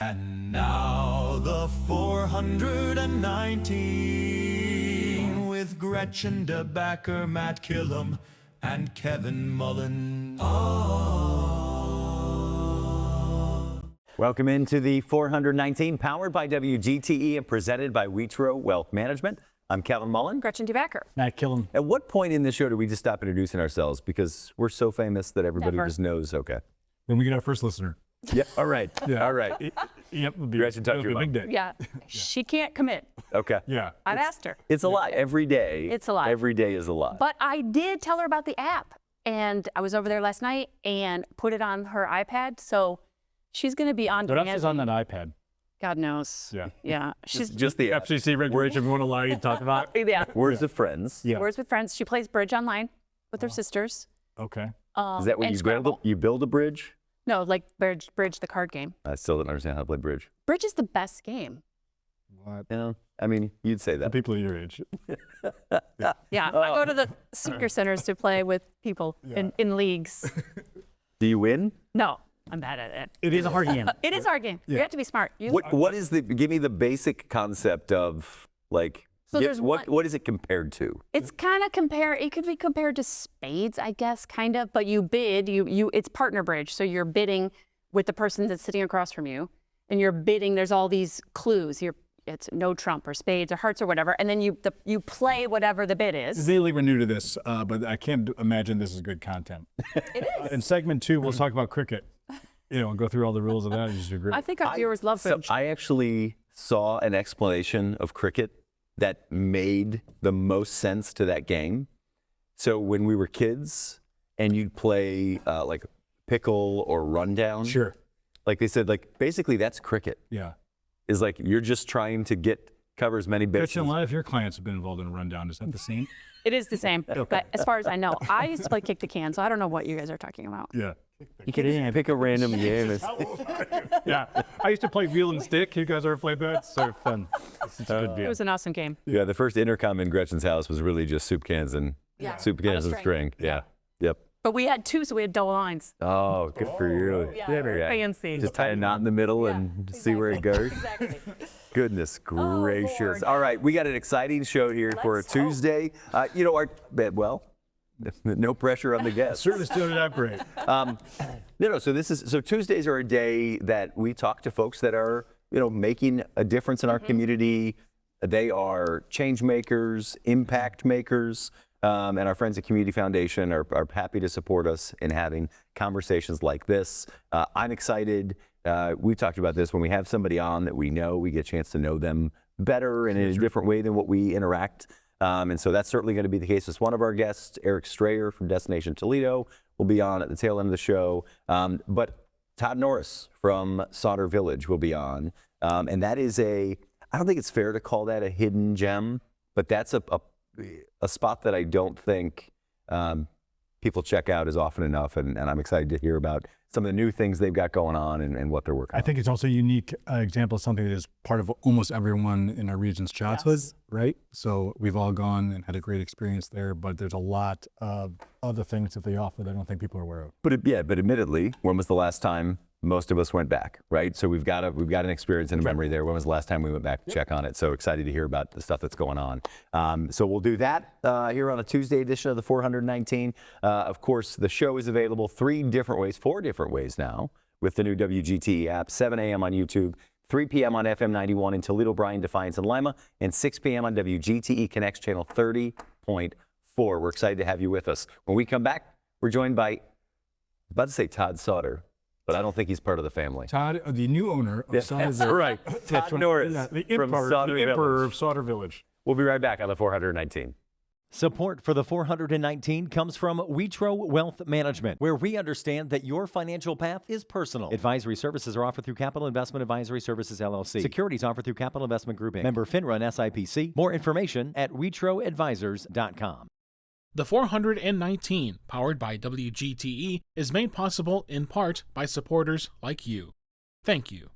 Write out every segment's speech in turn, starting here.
And now the 419 with Gretchen DeBacker, Matt Killam, and Kevin Mullen. Welcome into the 419, powered by WGTE and presented by Wheatro Wealth Management. I'm Kevin Mullen. Gretchen DeBacker. Matt Killam. At what point in the show do we just stop introducing ourselves? Because we're so famous that everybody Never. just knows, okay. When we get our first listener. Yeah, all right. Yeah. All right. Yep. Gretchen, talk to your a big mom. day. Yeah, she can't commit. Okay. Yeah. I've asked her. It's a lot every day. It's a lot. Every day is a lot. But I did tell her about the app. And I was over there last night and put it on her iPad. So she's going to be on What else demand. is on that iPad? God knows. Yeah. Yeah. She's just the app. FCC regulation we won't allow you to talk about. yeah. Words of friends. Yeah. Words with friends. She plays bridge online with her sisters. Okay. Is that what and you Scrabble. build a bridge? No, like bridge the card game. I still don't understand how to play bridge. Bridge is the best game. What? Yeah. I mean, you'd say The that. people your age. Yeah. I go to the speaker centers to play with people in leagues. Do you win? No, I'm bad at it. It is a hard game. It is our game. You have to be smart. What is give me the basic concept of like, So there's what is it compared to? It's kind of it could be compared to spades, I guess, kind of, but you bid, it's partner bridge. So you're bidding with the person that's sitting across from you, and you're bidding, there's all these clues. It's no trump or spades or hearts or whatever, and then you play whatever the bid is. Zaylee, we're new to this, but I can't imagine this is good content. It is. In segment 2, we'll talk about cricket. And go through all the rules of that. Just agree. I think our viewers love So bridge. I actually saw an explanation of cricket that made the most sense to that game. So when we were kids and you'd play like pickle or rundown, Sure. like they said, like basically that's cricket. Yeah. Is like you're just trying to cover as many bases. Gretchen, a lot of your clients have been involved in a rundown. Is that the same? It is the same, but as far as I know, I used to play kick the can, so I don't know what you guys are talking about. Yeah. You can pick a random game. Yeah. I used to play wheel and stick. You guys ever played that? It's so fun. It's a good It deal. was an awesome game. Yeah, the first intercom in Gretchen's house was really just soup cans and soup cans and string. Yeah. Yep. But we had two, so we had double lines. Oh, good for you. Yeah, fancy. Just tie a knot in the middle and see where it goes. Exactly. Goodness gracious. Lord. All right, we got an exciting show here for a Let's hope. Tuesday. No pressure on the guests. Certainly still not great. So Tuesdays are a day that we talk to folks that are, making a difference in our community. They are change makers, impact makers, and our friends at Community Foundation are happy to support us in having conversations like this. I'm excited. We've talked about this when we have somebody on that we know, we get a chance to know them better and in a different way than what we interact. And so that's certainly going to be the case with one of our guests, Eric Strayer from Destination Toledo, will be on at the tail end of the show. But Todd Norris from Sauter Village will be on. And that is I don't think it's fair to call that a hidden gem, but that's a spot that I don't think people check out as often enough. And I'm excited to hear about some of the new things they've got going on and what they're working on. I think it's also a unique example of something that is part of almost everyone in our region's childhood, right? So we've all gone and had a great experience there, but there's a lot of other things that they offer that I don't think people are aware of. But admittedly, when was the last time most of us went back, right? So we've got an experience and a memory there. When was the last time we went back to check on it? So excited to hear about the stuff that's going on. So we'll do that here on a Tuesday edition of the 419. Of course, the show is available 4 different ways now with the new WGTE app, 7 a.m. on YouTube, 3 p.m. on FM 91 in Toledo, Bryan, Defiance, and Lima, and 6 p.m. on WGTE Connects channel 30.4. We're excited to have you with us. When we come back, we're joined by, I'm about to say Todd Sauter, but I don't think he's part of the family. Todd, the new owner of Sauter Village. Right. Todd Norris the from Sauter emperor Village. of Sauter Village. We'll be right back on the 419. Support for the 419 comes from Wheatro Wealth Management, where we understand that your financial path is personal. Advisory services are offered through Capital Investment Advisory Services, LLC. Securities offered through Capital Investment Group, Inc. Member FINRA and SIPC. More information at wheatroadvisors.com. The 419, powered by WGTE, is made possible in part by supporters like you. Thank you.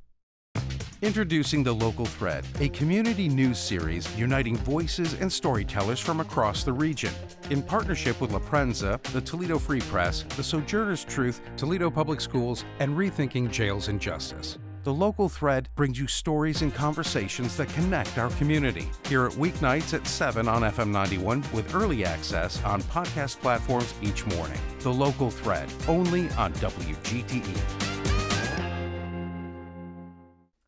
Introducing The Local Thread, a community news series uniting voices and storytellers from across the region. In partnership with La Prensa, the Toledo Free Press, the Sojourner's Truth, Toledo Public Schools, and Rethinking Jails and Justice. The Local Thread brings you stories and conversations that connect our community. Hear it weeknights at 7 on FM 91 with early access on podcast platforms each morning. The Local Thread, only on WGTE.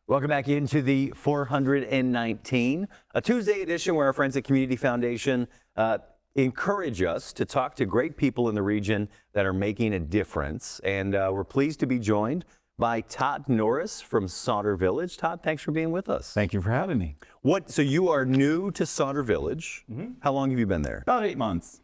Welcome back into the 419, a Tuesday edition where our friends at Community Foundation encourage us to talk to great people in the region that are making a difference. And we're pleased to be joined by Todd Norris from Sauder Village. Todd, thanks for being with us. Thank you for having me. So you are new to Sauder Village. How long have you been there? About 8 months.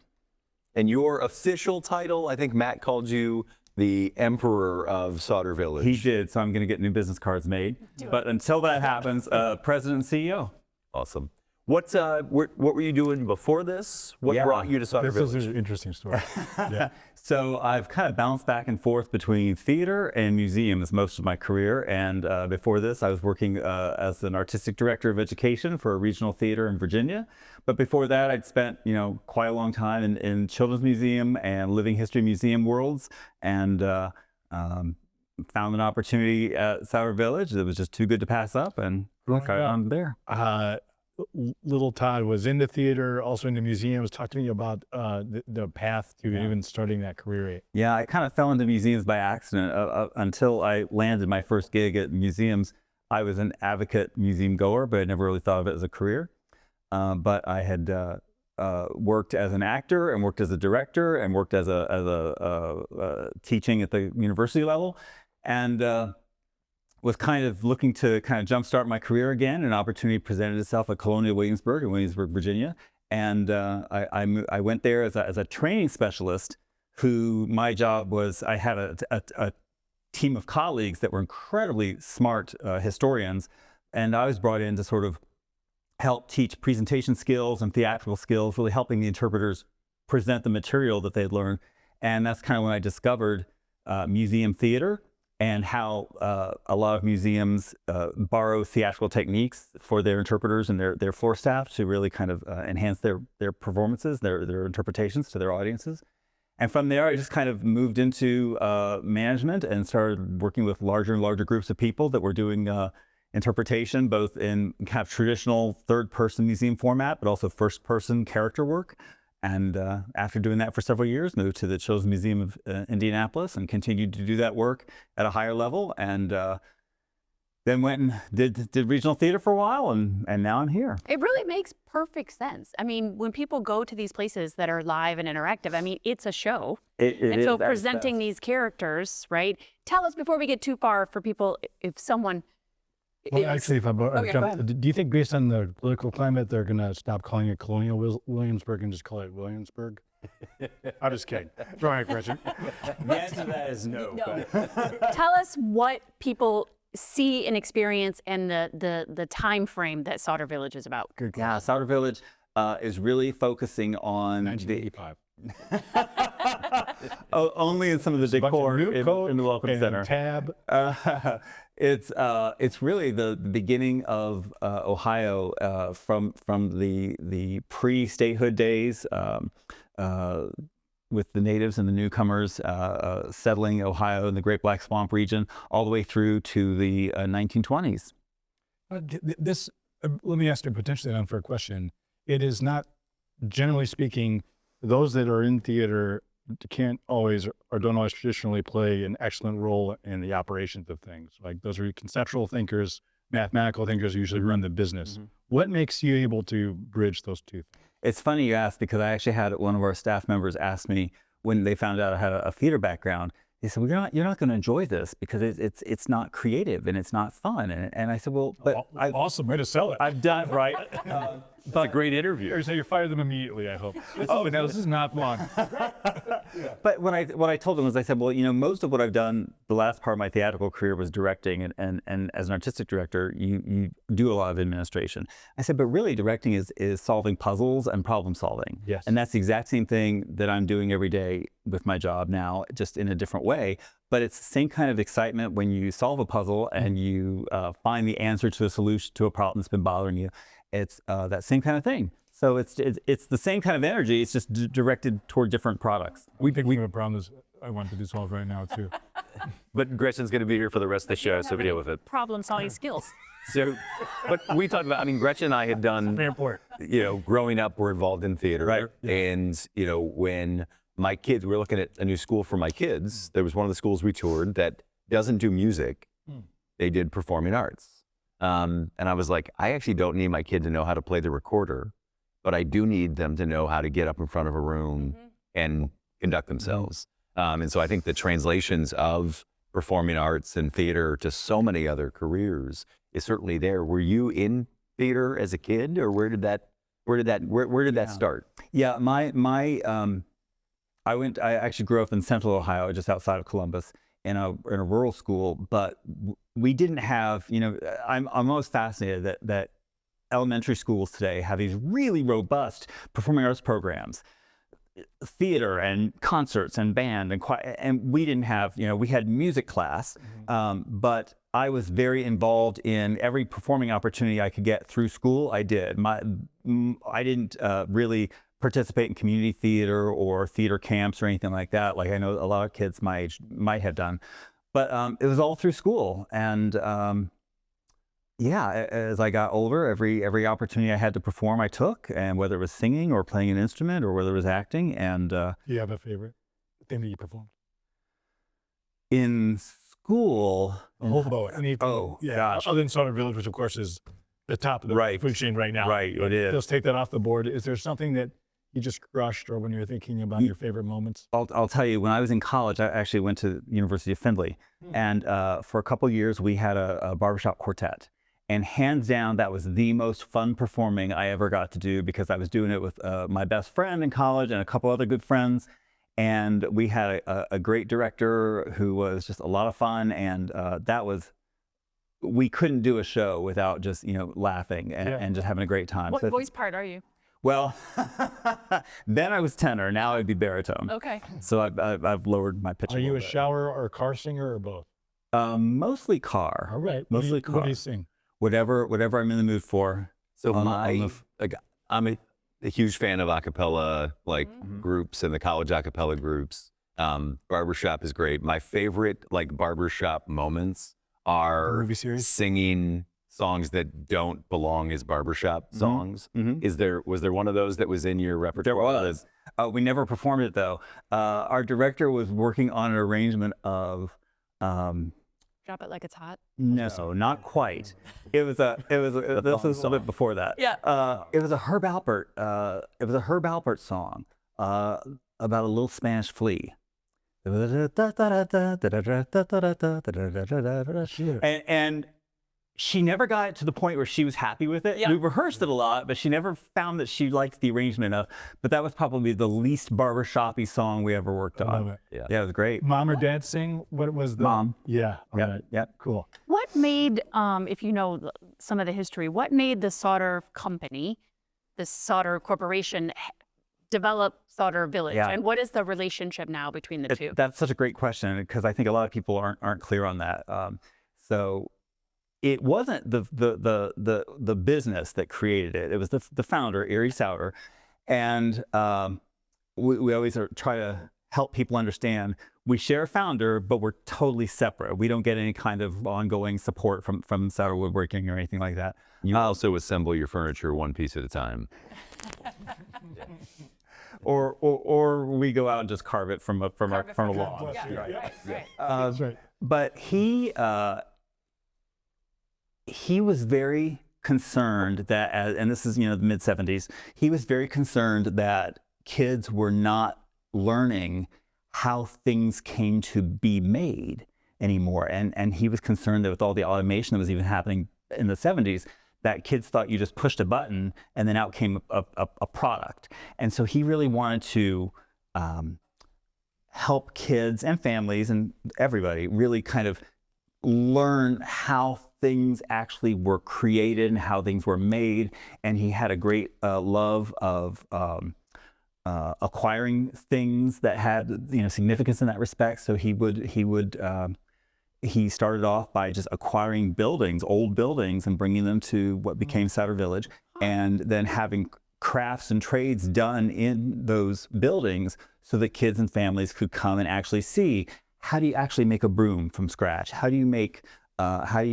And your official title, I think Matt called you the Emperor of Sauder Village. He did, so I'm going to get new business cards made. But until that happens, President and CEO. Awesome. What were you doing before this? What brought you to Sauder Village? This is an interesting story. Yeah. So I've kind of bounced back and forth between theater and museums most of my career. And before this, I was working as an artistic director of education for a regional theater in Virginia. But before that, I'd spent, quite a long time in children's museum and living history museum worlds, and found an opportunity at Sauder Village that was just too good to pass up, and I'm there. Little Todd was into theater, also into museums. Talk to me about the path to even starting that career. Yeah, I kind of fell into museums by accident until I landed my first gig at museums. I was an advocate museum goer, but I never really thought of it as a career. But I had worked as an actor and worked as a director and worked as a teaching at the university level, and was kind of looking to kind of jumpstart my career again. An opportunity presented itself at Colonial Williamsburg in Williamsburg, Virginia. And I went there as a training specialist, who my job was, I had a team of colleagues that were incredibly smart historians. And I was brought in to sort of help teach presentation skills and theatrical skills, really helping the interpreters present the material that they'd learned. And that's kind of when I discovered museum theater, and how a lot of museums borrow theatrical techniques for their interpreters and their floor staff to really kind of enhance their performances, their interpretations to their audiences. And from there, I just kind of moved into management and started working with larger and larger groups of people that were doing interpretation, both in kind of traditional third-person museum format, but also first-person character work. And after doing that for several years, moved to the Children's Museum of Indianapolis and continued to do that work at a higher level. And then went and did regional theater for a while, and now I'm here. It really makes perfect sense. I mean, when people go to these places that are live and interactive, I mean, it's a show. And so presenting these characters, right? Tell us, before we get too far, for people, if someone... Well, actually, if I jump, do you think based on the political climate, they're going to stop calling it Colonial Williamsburg and just call it Williamsburg? I'm just kidding. Wrong question. The answer to that is no. Tell us what people see and experience, and the time frame that Sauder Village is about. Yeah, Sauder Village is really focusing on 1985. Only in some of the decor in the Welcome Center. Tab. It's really the beginning of Ohio from the pre-statehood days, with the natives and the newcomers settling Ohio in the Great Black Swamp region, all the way through to the 1920s. Let me ask you a potentially unfair question. It is not, generally speaking, those that are in theater can't always or don't always traditionally play an excellent role in the operations of things. Like, those are conceptual thinkers, mathematical thinkers who usually run the business. What makes you able to bridge those two things? It's funny you ask, because I actually had one of our staff members ask me when they found out I had a theater background. They said, "Well, you're not going to enjoy this because it's not creative and it's not fun." And I said, "Well, but awesome way to sell it. I've done right." It's a great interview. So you fire them immediately, I hope. No, this is not fun. But what I told them was, I said, well, most of what I've done the last part of my theatrical career was directing, and as an artistic director, you do a lot of administration. I said, but really directing is solving puzzles and problem solving. Yes. And that's the exact same thing that I'm doing every day with my job now, just in a different way. But it's the same kind of excitement when you solve a puzzle and you find the answer to a solution to a problem that's been bothering you. It's that same kind of thing. So it's the same kind of energy. It's just directed toward different products. We have a problem I want to solve right now too. but Gretchen's going to be here for the rest of the show, so we deal with it. Problem-solving skills. So, but we talked about, I mean, Gretchen and I had done, Very important. you know, growing up, we're involved in theater. Right. And, you know, when my kids, we were looking at a new school for my kids, there was one of the schools we toured that doesn't do music. They did performing arts. And I was like, I actually don't need my kid to know how to play the recorder, but I do need them to know how to get up in front of a room and conduct themselves. And so I think the translations of performing arts and theater to so many other careers is certainly there. Were you in theater as a kid, or where did that start? Yeah, I actually grew up in Central Ohio, just outside of Columbus, in a rural school, but we didn't have, you know, I'm almost fascinated that elementary schools today have these really robust performing arts programs, theater and concerts and band and choir, and we didn't have, you know, we had music class, but I was very involved in every performing opportunity I could get through school. I did. I didn't really participate in community theater or theater camps or anything like that, like I know a lot of kids my age might have done, but it was all through school. And yeah, as I got older, every opportunity I had to perform, I took, and whether it was singing or playing an instrument or whether it was acting. And Do you have a favorite thing that you performed? in school, Anything. Oh, yeah. gosh. Other than Sutter Village, which of course is the top of the Right. food chain right now. Right, But it is. Let's take that off the board. Is there something that you just crushed, or when you're thinking about your favorite moments? I'll tell you, when I was in college, I actually went to University of Findlay, and for a couple of years we had a barbershop quartet, and hands down that was the most fun performing I ever got to do, because I was doing it with my best friend in college and a couple other good friends, and we had a great director who was just a lot of fun, and we couldn't do a show without just, you know, laughing and just having a great time. What So- voice part are you? Well, then I was tenor. Now I'd be baritone. Okay. So I've lowered my pitch. Are you a little bit. shower or car singer, or both? Mostly car. All right. Mostly What car. do you sing? Whatever I'm in the mood for. So On- my, on the f- like, I'm a huge fan of a cappella groups and the college a cappella groups. Barbershop is great. My favorite like barbershop moments are movie series? singing songs that don't belong as barbershop songs. Mhm. Was there one of those that was in your repertoire? There was. We never performed it though. Our director was working on an arrangement of. Drop it like it's hot. No, not quite. It was this was a little bit before that. Yeah. It was a Herb Alpert song about a little Spanish flea. And she never got it to the point where she was happy with it. Yeah. We rehearsed it a lot, but she never found that she liked the arrangement enough. But that was probably the least barbershoppy song we ever worked I on. love it. Yeah, it was great. Mom or dad sing? What was the Mom. Yeah. all Yep, right. yep. Cool. What made, if you know some of the history, what made the Sauter company, the Sauter Corporation, develop Sauter Village? Yeah. And what is the relationship now between the two? That's such a great question, because I think a lot of people aren't clear on that. So it wasn't the business that created it. It was the founder, Erie Sauter, and we always try to help people understand we share a founder, but we're totally separate. We don't get any kind of ongoing support from Sauter Woodworking or anything like that. You also assemble your furniture one piece at a time. Or we go out and just carve it from a lawn. Right. That's right. But he was very concerned that, and this is, you know, the mid 70s, he was very concerned that kids were not learning how things came to be made anymore. And he was concerned that with all the automation that was even happening in the 70s, that kids thought you just pushed a button and then out came a product. And so he really wanted to help kids and families and everybody really kind of learn how things actually were created and how things were made. And he had a great love of acquiring things that had, you know, significance in that respect. So he started off by just acquiring buildings, old buildings, and bringing them to what became Sauter Village, and then having crafts and trades done in those buildings so that kids and families could come and actually see how do you actually make a broom from scratch? How do you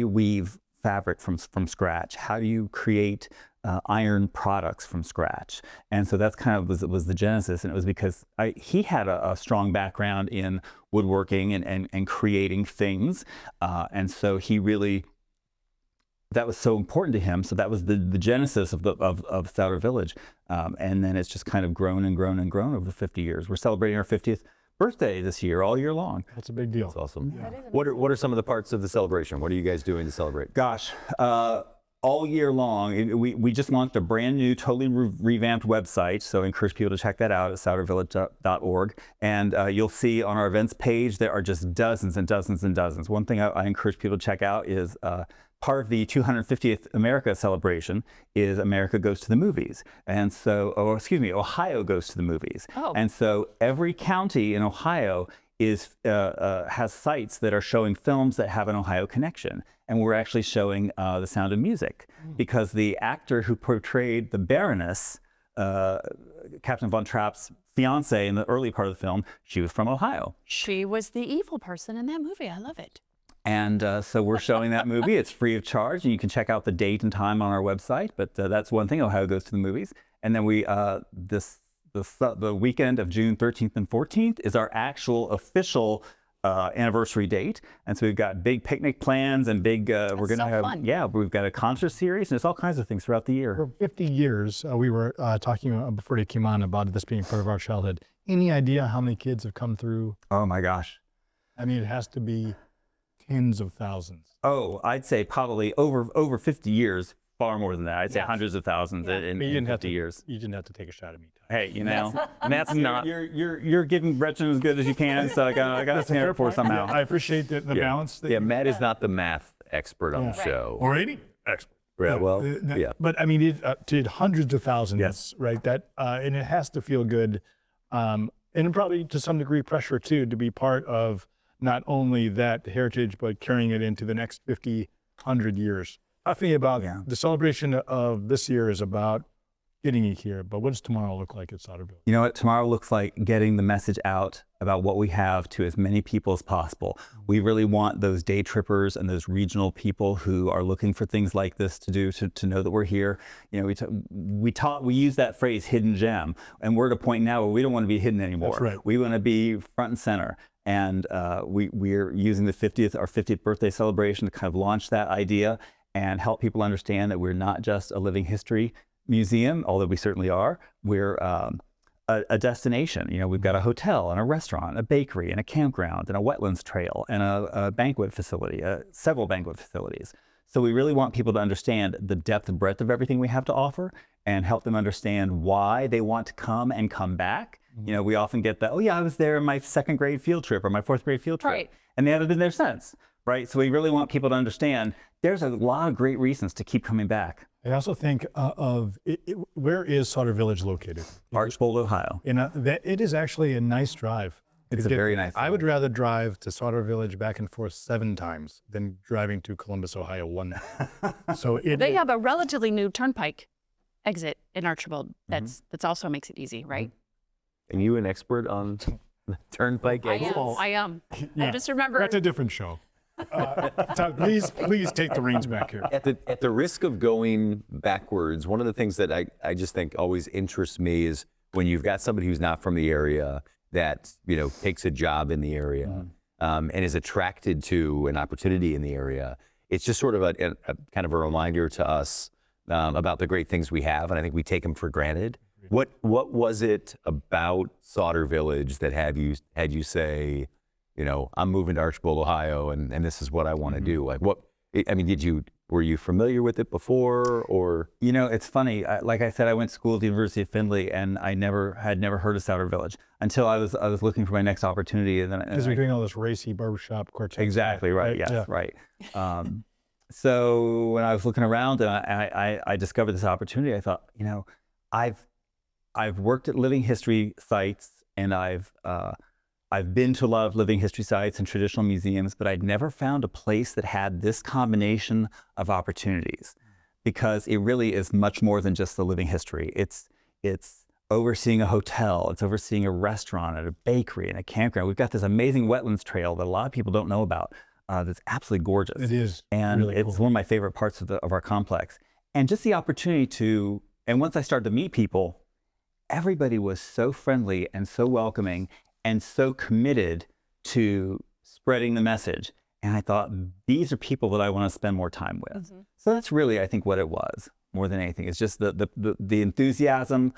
weave fabric from scratch? How do you create iron products from scratch? And so that's kind of was the genesis, and it was because he had a strong background in woodworking and creating things, and so he really, that was so important to him. So that was the genesis of Souter Village, and then it's just kind of grown and grown and grown over the 50 years. We're celebrating our 50th birthday this year, all year long. That's a big deal. That's awesome. Yeah. What are some of the parts of the celebration? What are you guys doing to celebrate? Gosh, all year long, we just launched a brand new, totally revamped website. So I encourage people to check that out at soutervillage.org. And you'll see on our events page, there are just dozens and dozens and dozens. One thing I encourage people to check out is part of the 250th America celebration is America Goes to the Movies. And so, Ohio Goes to the Movies. Oh. And so every county in Ohio has sites that are showing films that have an Ohio connection. And we're actually showing The Sound of Music, because the actor who portrayed the Baroness, Captain Von Trapp's fiance in the early part of the film, she was from Ohio. She was the evil person in that movie. I love it. And so we're showing that movie. It's free of charge, and you can check out the date and time on our website. But that's one thing, Ohio Goes to the Movies. And then the weekend of June 13th and 14th is our actual official anniversary date. And so we've got big picnic plans and big, we're going to have, fun. we've got a concert series, and there's all kinds of things throughout the year. For 50 years, we were talking before they came on about this being part of our childhood. Any idea how many kids have come through? Oh my gosh. I mean, it has to be tens of thousands. Oh, I'd say probably over 50 years, far more than that. I'd say hundreds of thousands in 50 years. You didn't have to take a shot at me. Hey, you know, that's not. You're giving Gretchen as good as you can, so I got to stand up for somehow. I appreciate the balance. Yeah, Matt is not the math expert on the show. Or any expert. Yeah, well, yeah. But I mean, it did hundreds of thousands, right? That and it has to feel good, and probably to some degree pressure too, to be part of not only that heritage, but carrying it into the next 50, 100 years. I think about the celebration of this year is about getting you here, but what does tomorrow look like at Souter Village? You know what? Tomorrow looks like getting the message out about what we have to as many people as possible. We really want those day trippers and those regional people who are looking for things like this to do, to know that we're here. You know, we use that phrase hidden gem, and we're at a point now where we don't want to be hidden anymore. That's right. We want to be front and center. And we're using our 50th birthday celebration to kind of launch that idea and help people understand that we're not just a living history museum, although we certainly are. We're a destination. You know, we've got a hotel and a restaurant, a bakery and a campground and a wetlands trail and a banquet facility, several banquet facilities. So we really want people to understand the depth and breadth of everything we have to offer and help them understand why they want to come and come back. You know, we often get that, oh yeah, I was there in my 2nd grade field trip or my 4th grade field trip. Right. And they haven't been there since, right? So we really want people to understand there's a lot of great reasons to keep coming back. I also think where is Souter Village located? Archbold, Ohio. It is actually a nice drive. It's a very nice I would rather drive to Souter Village back and forth 7 times than driving to Columbus, Ohio 1 time. So They have a relatively new turnpike exit in Archbold. That's also makes it easy, right? And you an expert on the turnpike exit? I am. I just remember. That's a different show. Todd, please take the reins back here. At the risk of going backwards, one of the things that I just think always interests me is when you've got somebody who's not from the area that, you know, takes a job in the area and is attracted to an opportunity in the area. It's just sort of a kind of a reminder to us about the great things we have, and I think we take them for granted. What was it about Souter Village that had you say, you know, I'm moving to Archbold, Ohio, and this is what I want to do? Like, were you familiar with it before, or? You know, it's funny. Like I said, I went to school at the University of Findlay, and I had never heard of Souter Village until I was looking for my next opportunity. And then because we're doing all this racy barbershop quartet. Exactly right. Yes, yeah. Right. So when I was looking around and I discovered this opportunity, I thought, you know, I've worked at living history sites, and I've been to a lot of living history sites and traditional museums, but I'd never found a place that had this combination of opportunities, because it really is much more than just the living history. It's overseeing a hotel. It's overseeing a restaurant, and a bakery, and a campground. We've got this amazing wetlands trail that a lot of people don't know about. That's absolutely gorgeous. It is, and really it's cool. one of my favorite parts of our complex. And just the opportunity to, and once I started to meet people, everybody was so friendly and so welcoming and so committed to spreading the message. And I thought, these are people that I want to spend more time with. So that's really, I think, what it was more than anything. It's just the enthusiasm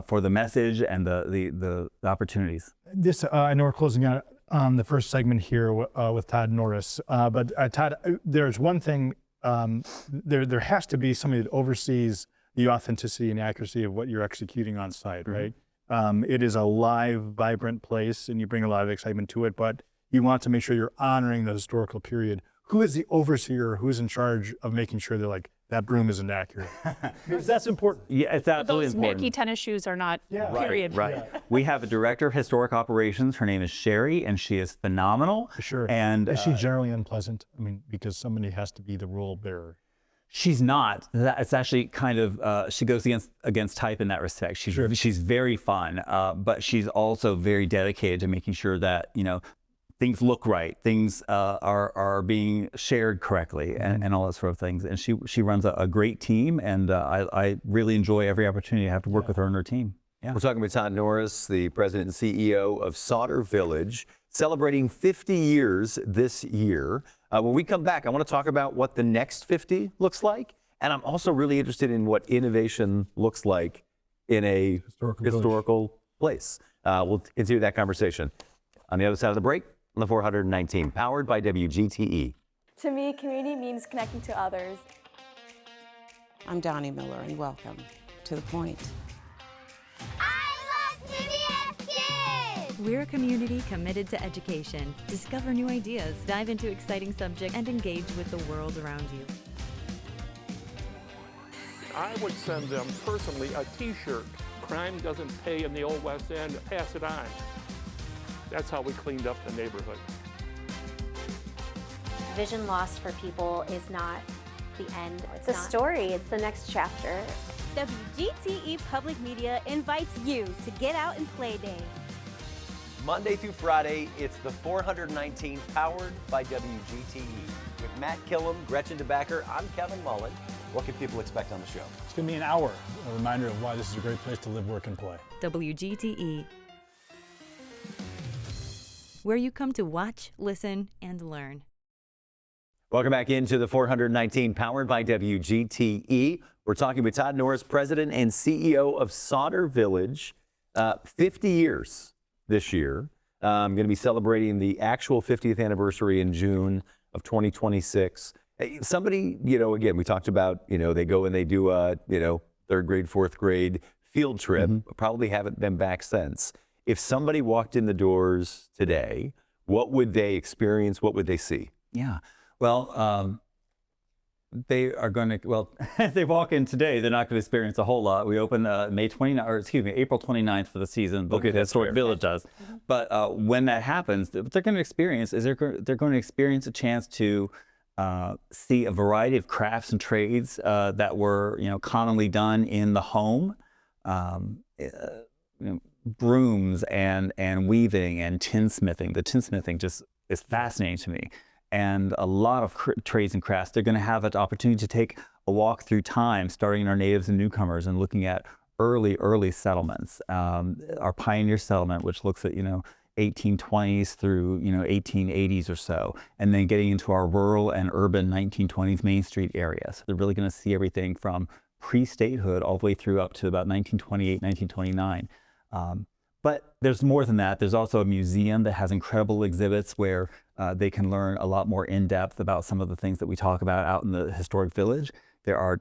for the message and the opportunities. This, I know we're closing out on the first segment here with Todd Norris, but Todd, there's one thing, there has to be somebody that oversees the authenticity and accuracy of what you're executing on site, right? It is a live, vibrant place, and you bring a lot of excitement to it, but you want to make sure you're honoring the historical period. Who is the overseer? Who's in charge of making sure that that broom isn't accurate? Because that's important. Yeah, it's absolutely Those important. Nike tennis shoes are not, period. Right. We have a director of historic operations. Her name is Sherry, and she is phenomenal. Sure. And is she generally unpleasant? I mean, because somebody has to be the rule bearer. she's not. It's actually kind of she goes against type in that respect. She's very fun, but she's also very dedicated to making sure that things look right, things are being shared correctly, and all that sort of things. And she runs a great team, and I really enjoy every opportunity to have to work with her and her team. Yeah. We're talking with Todd Norris, the president and CEO of Sauder Village, celebrating 50 years this year. When we come back, I want to talk about what the next 50 looks like, and I'm also really interested in what innovation looks like in a historical place. We'll continue that conversation on the other side of the break. On the 419, powered by WGTE. To me, community means connecting to others. I'm Donnie Miller, and welcome to The Point. I love CBS Kids! We're a community committed to education. Discover new ideas, dive into exciting subjects, and engage with the world around you. I would send them personally a t-shirt. Crime doesn't pay in the Old West End, pass it on. That's how we cleaned up the neighborhood. Vision loss for people is not the end. It's a story. It's the next chapter. WGTE Public Media invites you to Get Out and Play Day. Monday through Friday, it's the 419 powered by WGTE. With Matt Killam, Gretchen DeBacker, I'm Kevin Mullen. What can people expect on the show? It's going to be an hour, a reminder of why this is a great place to live, work, and play. WGTE, where you come to watch, listen, and learn. Welcome back into the 419 powered by WGTE. We're talking with Todd Norris, president and CEO of Sauder Village. 50 years this year. I'm going to be celebrating the actual 50th anniversary in June of 2026. Somebody, again, we talked about, they go and they do a, third grade, fourth grade field trip. Probably haven't been back since. If somebody walked in the doors today, what would they experience? What would they see? Yeah. Well, they are going to, if they walk in today, they're not going to experience a whole lot. We open April 29th for the season. Okay, that's what fair. Village does. But when that happens, what they're going to experience is they're going to experience a chance to see a variety of crafts and trades that were, commonly done in the home. Brooms and weaving and tinsmithing. The tinsmithing just is fascinating to me. And a lot of trades and crafts. They're going to have an opportunity to take a walk through time, starting in our natives and newcomers and looking at early settlements. Our pioneer settlement, which looks at, 1820s through, 1880s or so, and then getting into our rural and urban 1920s Main Street area. So they're really going to see everything from pre-statehood all the way through up to about 1928, 1929. But there's more than that. There's also a museum that has incredible exhibits where they can learn a lot more in depth about some of the things that we talk about out in the historic village. There are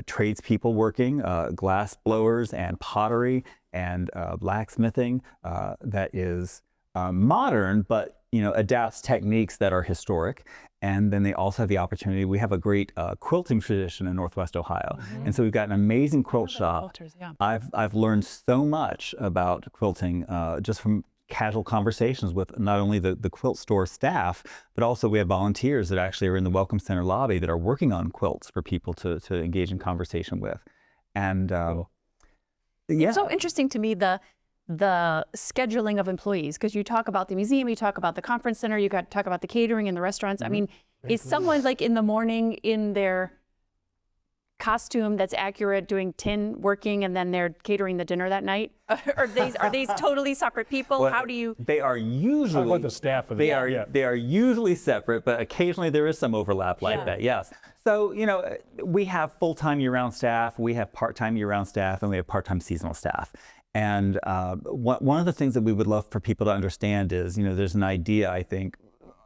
tradespeople working, glass blowers and pottery and blacksmithing that is modern, but adapts techniques that are historic. And then they also have the opportunity, we have a great quilting tradition in Northwest Ohio. And so we've got an amazing quilt shop. I've learned so much about quilting just from casual conversations with not only the quilt store staff, but also we have volunteers that actually are in the Welcome Center lobby that are working on quilts for people to engage in conversation with. And It's so interesting to me, the scheduling of employees, because you talk about the museum, you talk about the conference center, you got to talk about the catering and the restaurants. I mean, is someone like in the morning in their costume that's accurate doing tin working and then they're catering the dinner that night? Are these totally separate people? Well, How do you? They are usually. What about the staff of they are usually separate, but occasionally there is some overlap like that. Yes. So we have full-time year-round staff, we have part-time year-round staff, and we have part-time seasonal staff. And one of the things that we would love for people to understand is, there's an idea, I think,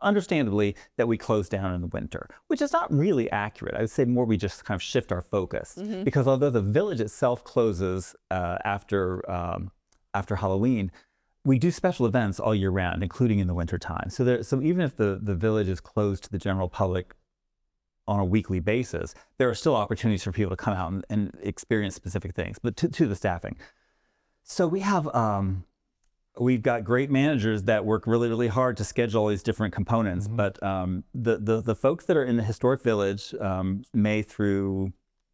understandably, that we close down in the winter, which is not really accurate. I would say more we just kind of shift our focus, because although the village itself closes after Halloween, we do special events all year round, including in the winter time. So even if the village is closed to the general public on a weekly basis, there are still opportunities for people to come out and experience specific things, but to the staffing. So we've got great managers that work really, really hard to schedule all these different components. But the folks that are in the historic village, May through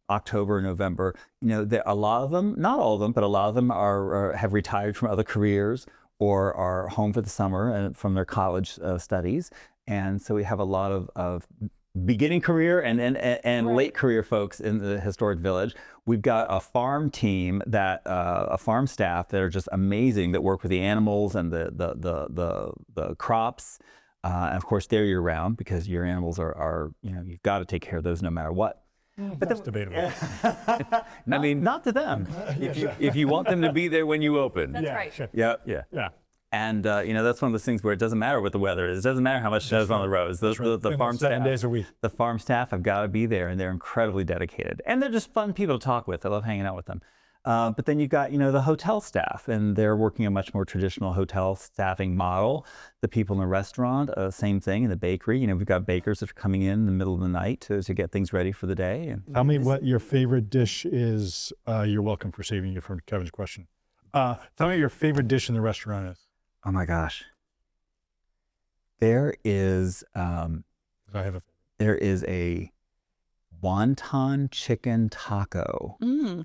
October, November, a lot of them, not all of them, but a lot of them have retired from other careers or are home for the summer and from their college studies. And so we have a lot of beginning career and late career folks in the historic village. We've got a farm team a farm staff that are just amazing, that work with the animals and the crops. And of course, they're year round, because your animals are you've got to take care of those no matter what. But that's debatable. I mean, not to them. If you want them to be there when you open. That's right. Sure. Yeah. And that's one of those things where it doesn't matter what the weather is. It doesn't matter how much snow's on the roads. The farm 7 days a week. The farm staff have got to be there, and they're incredibly dedicated. And they're just fun people to talk with. I love hanging out with them. But then you've got, the hotel staff, and they're working a much more traditional hotel staffing model. The people in the restaurant, same thing. In the bakery, we've got bakers that are coming in the middle of the night to get things ready for the day. And tell me what your favorite dish is. You're welcome for saving you from Kevin's question. Tell me what your favorite dish in the restaurant is. Oh my gosh. There is there is a wonton chicken taco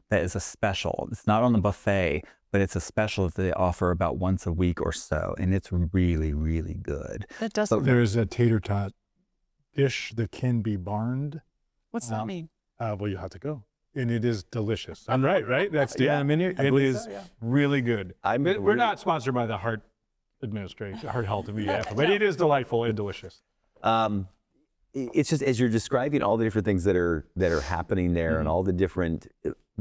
that is a special. It's not on the buffet, but it's a special that they offer about once a week or so, and it's really, really good. That does. There is a tater tot dish that can be barned. What's that mean? Well, you have to go. And it is delicious. I'm right? That's the menu. It is really good. We're not sponsored by the Heart Administration, Heart Health Media, but it is delightful and delicious. It's just, as you're describing all the different things that are happening there, and all the different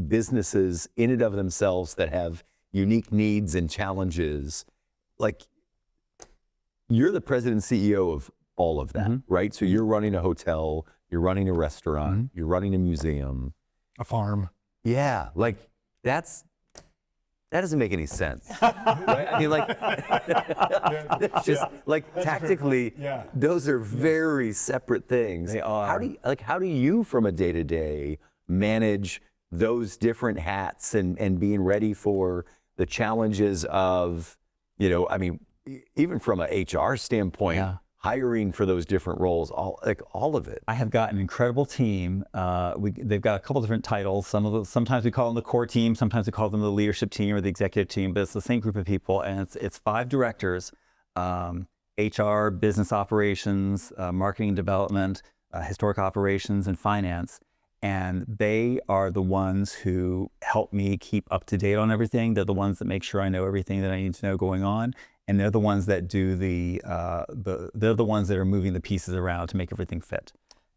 businesses in and of themselves that have unique needs and challenges, like, you're the president and CEO of all of that, right? So you're running a hotel, you're running a restaurant, you're running a museum. A farm. Yeah, like that doesn't make any sense, right? I mean, like, just like tactically, those are very separate things. They are. How do you from a day-to-day manage those different hats and being ready for the challenges of, I mean, even from an HR standpoint, hiring for those different roles, all of it. I have got an incredible team. They've got a couple different titles. Sometimes we call them the core team, sometimes we call them the leadership team or the executive team, but it's the same group of people, and it's 5 directors: HR, business operations, marketing and development, historic operations, and finance. And they are the ones who help me keep up to date on everything. They're the ones that make sure I know everything that I need to know going on. And they're the ones that do they're the ones that are moving the pieces around to make everything fit.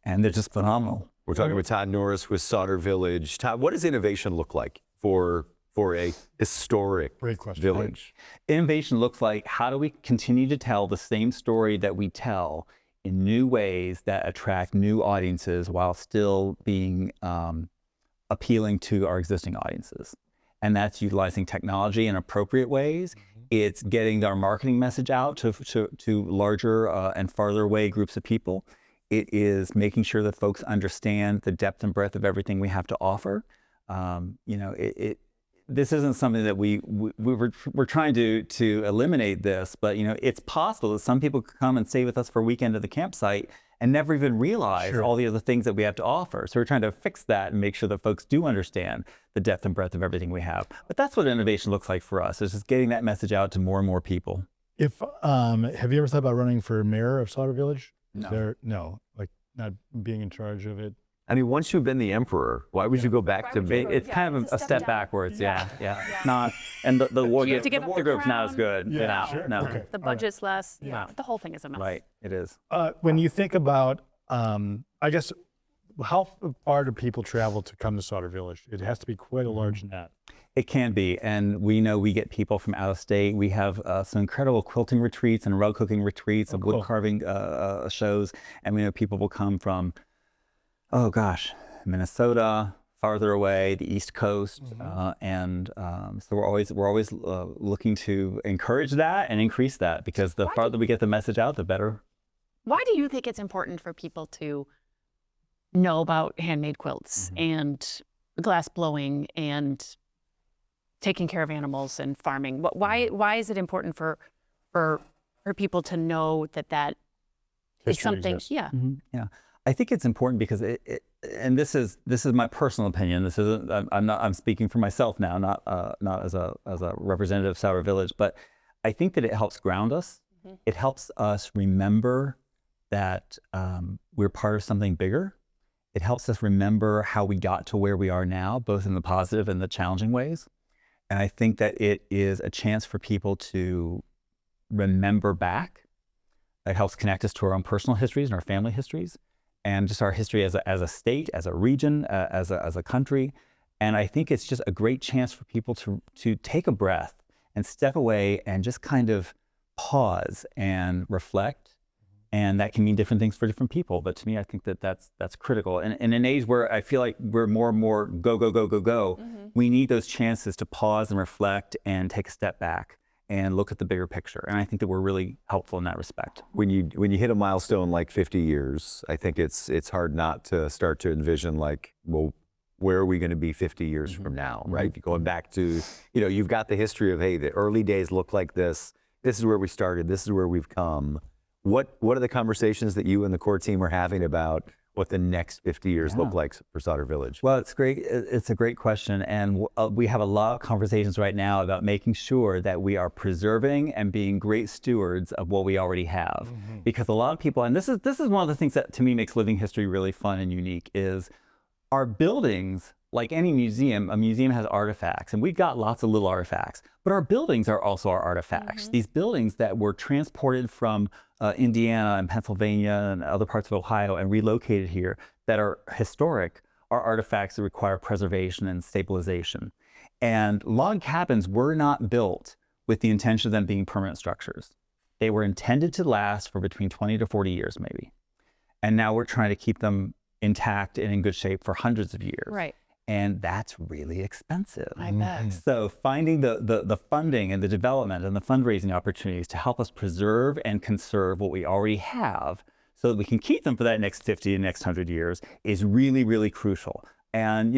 And they're just phenomenal. We're talking with Todd Norris with Sauter Village. Todd, what does innovation look like for a historic village? Innovation looks like, how do we continue to tell the same story that we tell in new ways that attract new audiences while still being appealing to our existing audiences? And that's utilizing technology in appropriate ways. It's getting our marketing message out to larger and farther away groups of people. It is making sure that folks understand the depth and breadth of everything we have to offer. This isn't something that we're trying to eliminate this, but it's possible that some people could come and stay with us for a weekend at the campsite and never even realize all the other things that we have to offer. So we're trying to fix that and make sure that folks do understand the depth and breadth of everything we have. But that's what innovation looks like for us, is just getting that message out to more and more people. If have you ever thought about running for mayor of Slaughter Village? No. No, like not being in charge of it. I mean, once you've been the emperor, why would you go back to being? It's kind of a step backwards. Yeah. Not, and the wardrobe's not as good. No. Okay. The budget's less. Yeah. The whole thing is a mess. Right. It is. When you think about, I guess, how far do people travel to come to Slaughter Village? It has to be quite a large net. It can be, and we know we get people from out of state. We have some incredible quilting retreats and rug cooking retreats and wood carving shows, and we know people will come from, Minnesota, farther away, the East Coast, and so we're always looking to encourage that and increase that, because the farther we get the message out, the better. Why do you think it's important for people to know about handmade quilts and glass blowing and taking care of animals and farming? Why is it important for people to know that is something? Exists. Yeah. Yeah, I think it's important because and this is my personal opinion. This isn't. I'm speaking for myself now, not as a representative of Slaughter Village, but I think that it helps ground us. It helps us remember that we're part of something bigger. It helps us remember how we got to where we are now, both in the positive and the challenging ways. And I think that it is a chance for people to remember back. It helps connect us to our own personal histories and our family histories, and just our history as a state, as a region, as a country. And I think it's just a great chance for people to take a breath and step away and just kind of pause and reflect. And that can mean different things for different people. But to me, I think that's critical. And in an age where I feel like we're more and more go, we need those chances to pause and reflect and take a step back and look at the bigger picture. And I think that we're really helpful in that respect. When you hit a milestone like 50 years, I think it's hard not to start to envision, like, well, where are we going to be 50 years from now, right? Going back to, you've got the history of, hey, the early days look like this. This is where we started. This is where we've come. What are the conversations that you and the core team are having about what the next 50 years look like for Slaughter Village? Well, it's great. It's a great question. And we have a lot of conversations right now about making sure that we are preserving and being great stewards of what we already have. Because a lot of people, and this is one of the things that to me makes living history really fun and unique, is our buildings, like any museum, a museum has artifacts, and we've got lots of little artifacts, but our buildings are also our artifacts. These buildings that were transported from Indiana and Pennsylvania and other parts of Ohio and relocated here that are historic are artifacts that require preservation and stabilization. And log cabins were not built with the intention of them being permanent structures. They were intended to last for between 20 to 40 years maybe. And now we're trying to keep them intact and in good shape for hundreds of years. Right. And that's really expensive. I bet. So finding the funding and the development and the fundraising opportunities to help us preserve and conserve what we already have so that we can keep them for that next 50 and next 100 years is really, really crucial. And,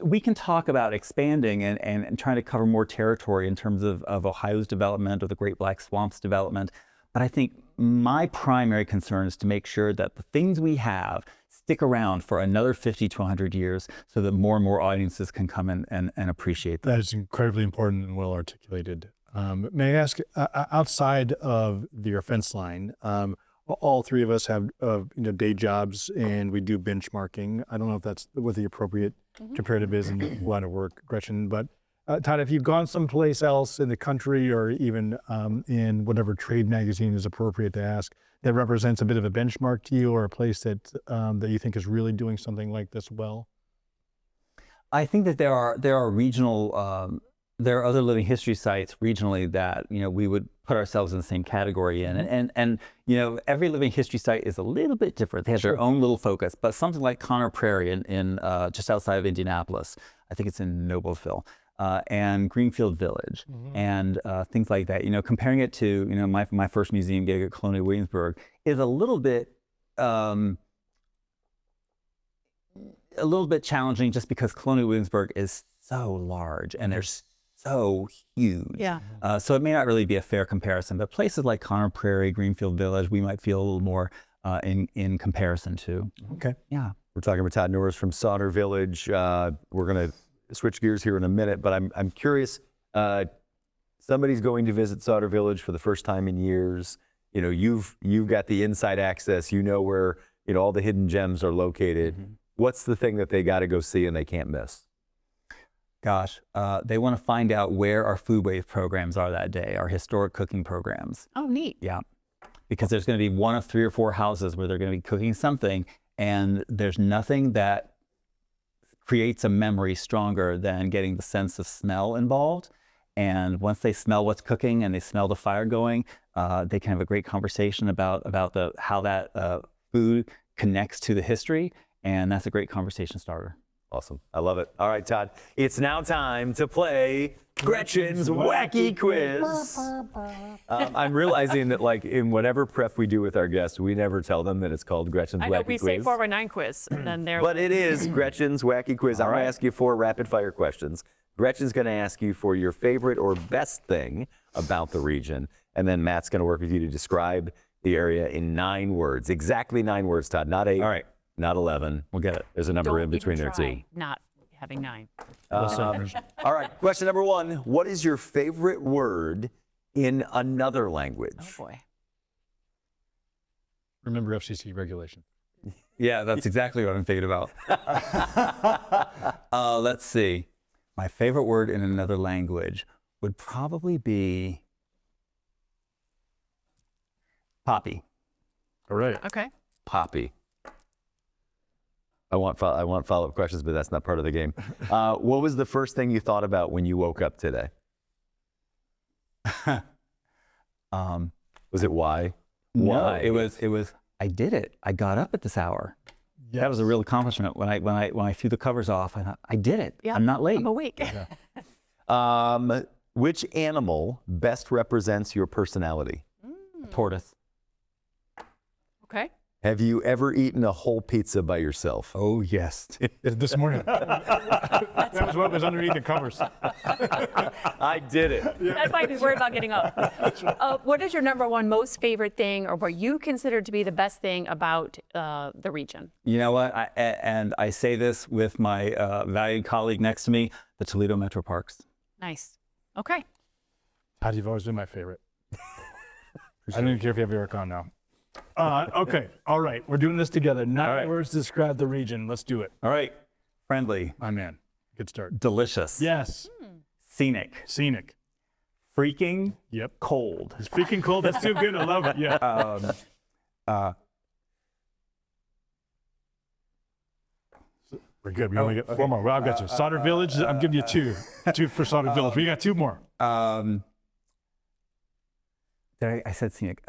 we can talk about expanding and trying to cover more territory in terms of Ohio's development or the Great Black Swamp's development. But I think my primary concern is to make sure that the things we have stick around for another 50 to 100 years so that more and more audiences can come in and appreciate them. That is incredibly important and well articulated. May I ask, outside of your fence line, all three of us have day jobs and we do benchmarking. I don't know if that's what the appropriate comparative is in line of work, Gretchen, but Todd, if you've gone someplace else in the country or even in whatever trade magazine is appropriate to ask, that represents a bit of a benchmark to you, or a place that that you think is really doing something like this well? I think that there are regional, there are other living history sites regionally that we would put ourselves in the same category in, and every living history site is a little bit different. They have their own little focus, but something like Conner Prairie in just outside of Indianapolis, I think it's in Noblesville. And Greenfield Village and things like that. Comparing it to my first museum gig at Colonial Williamsburg is a little bit challenging, just because Colonial Williamsburg is so large and they're so huge. Yeah. So it may not really be a fair comparison. But places like Conner Prairie, Greenfield Village, we might feel a little more in comparison to. Okay. Yeah. We're talking with Todd Norris from Sauter Village. We're going to switch gears here in a minute, but I'm curious. Somebody's going to visit Sauter Village for the first time in years. You know, you've got the inside access. You know where all the hidden gems are located. Mm-hmm. What's the thing that they got to go see and they can't miss? Gosh, they want to find out where our food wave programs are that day, our historic cooking programs. Oh, neat. Yeah, because there's going to be one of 3 or 4 houses where they're going to be cooking something, and there's nothing that creates a memory stronger than getting the sense of smell involved. And once they smell what's cooking and they smell the fire going, they can have a great conversation about how that food connects to the history, and that's a great conversation starter. Awesome. I love it. All right, Todd. It's now time to play Gretchen's Wacky Quiz. I'm realizing that, like, in whatever prep we do with our guests, we never tell them that it's called Gretchen's I know Wacky we Quiz. say 4x9 quiz, and then they're But it is Gretchen's Wacky Quiz. I'm going to ask you 4 rapid-fire questions. Gretchen's going to ask you for your favorite or best thing about the region, and then Matt's going to work with you to describe the area in 9 words. Exactly 9 words, Todd. Not 8. All right. Not 11. We'll get it. There's a number don't in between even there, try too. not having 9. All right. Question number 1. What is your favorite word in another language? Oh boy. Remember FCC regulation. Yeah, that's exactly what I'm thinking about. Let's see. My favorite word in another language would probably be poppy. All right. Okay. Poppy. I want follow-up questions, but that's not part of the game. What was the first thing you thought about when you woke up today? Was it why? No, Why? it was. I did it. I got up at this hour. That was a real accomplishment. When I threw the covers off, I thought, I did it. Yeah, I'm not late. I'm awake. Which animal best represents your personality? Tortoise. Okay. Have you ever eaten a whole pizza by yourself? Oh, yes. This morning. That was what was underneath the covers. I did it. That's why we worry about getting up. What is your number 1 most favorite thing, or what you consider to be the best thing about the region? You know what? I say this with my valued colleague next to me, the Toledo Metro Parks. Nice. Okay. Todd, you've always been my favorite. I don't even care if you have Eric on now. Okay. All right. We're doing this together. 9 words to describe the region. Let's do it. All right. Friendly. My man. Good start. Delicious. Yes. Scenic. Scenic. Freaking. Yep. Cold. It's freaking cold. That's too good. I love it. Yeah. We're good. We only get 4 more. Well, I've got you. Sauter Village. I'm giving you 2. 2 for Sauter Village. We got 2 more. I said scenic.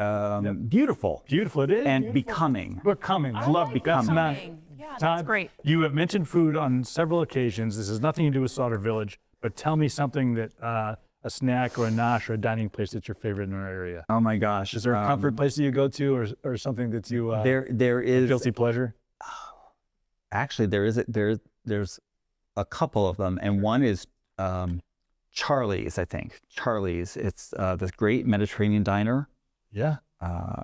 Beautiful. Beautiful it is. And Beautiful. becoming. Becoming. Love becoming. Yeah, Todd, that's great. you have mentioned food on several occasions. This has nothing to do with Sauter Village, but tell me something that a snack or a nosh or a dining place that's your favorite in our area. Oh my gosh. Is there a comfort place that you go to, or something that you there is guilty pleasure? Actually, there's a couple of them, and one is Charlie's, I think. Charlie's. It's this great Mediterranean diner. Yeah.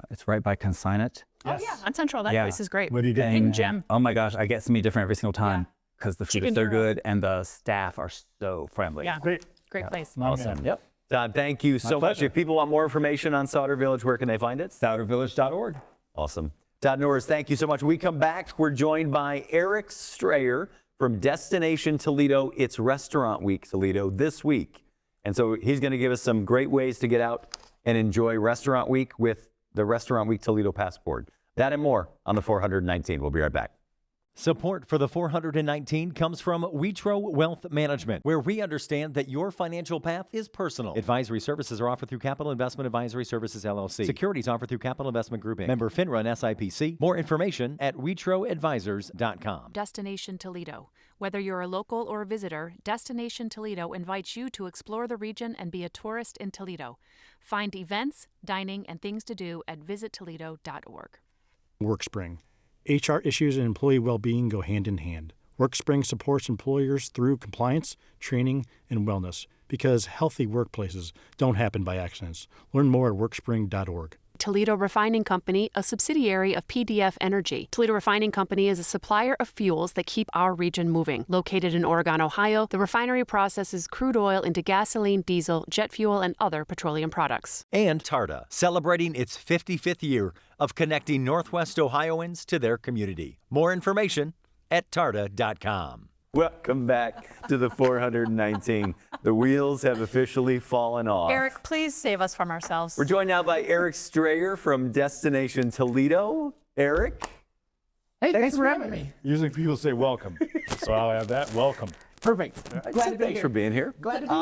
It's right by Consignat. Yes. Oh yeah, on Central. That place is great. What do you get? Hidden gem. Oh my gosh, I get something different every single time because the food is so good and the staff are so friendly. Yeah. Great. Great place. Awesome. Yep. Todd, thank you so much. If people want more information on Sauter Village, where can they find it? SauterVillage.org. Awesome. Todd Norris, thank you so much. We come back. We're joined by Eric Strayer from Destination Toledo. It's Restaurant Week Toledo this week. And so he's going to give us some great ways to get out and enjoy Restaurant Week with the Restaurant Week Toledo Passport. That and more on the 419. We'll be right back. Support for the 419 comes from Witro Wealth Management, where we understand that your financial path is personal. Advisory services are offered through Capital Investment Advisory Services, LLC. Securities offered through Capital Investment Group, Inc. Member FINRA and SIPC. More information at WitroAdvisors.com. Destination Toledo. Whether you're a local or a visitor, Destination Toledo invites you to explore the region and be a tourist in Toledo. Find events, dining, and things to do at visittoledo.org. WorkSpring. HR issues and employee well-being go hand in hand. WorkSpring supports employers through compliance, training, and wellness because healthy workplaces don't happen by accidents. Learn more at workspring.org. Toledo Refining Company, a subsidiary of PDF Energy. Toledo Refining Company is a supplier of fuels that keep our region moving. Located in Oregon, Ohio, the refinery processes crude oil into gasoline, diesel, jet fuel, and other petroleum products. And TARDA, celebrating its 55th year of connecting Northwest Ohioans to their community. More information at tarda.com. Welcome back to the 419. The wheels have officially fallen off. Eric, please save us from ourselves. We're joined now by Eric Strayer from Destination Toledo. Eric? Hey, thanks for having me. Usually people say welcome, so I'll have that. Welcome. Perfect. Glad to be Thanks here. for being here. Glad to be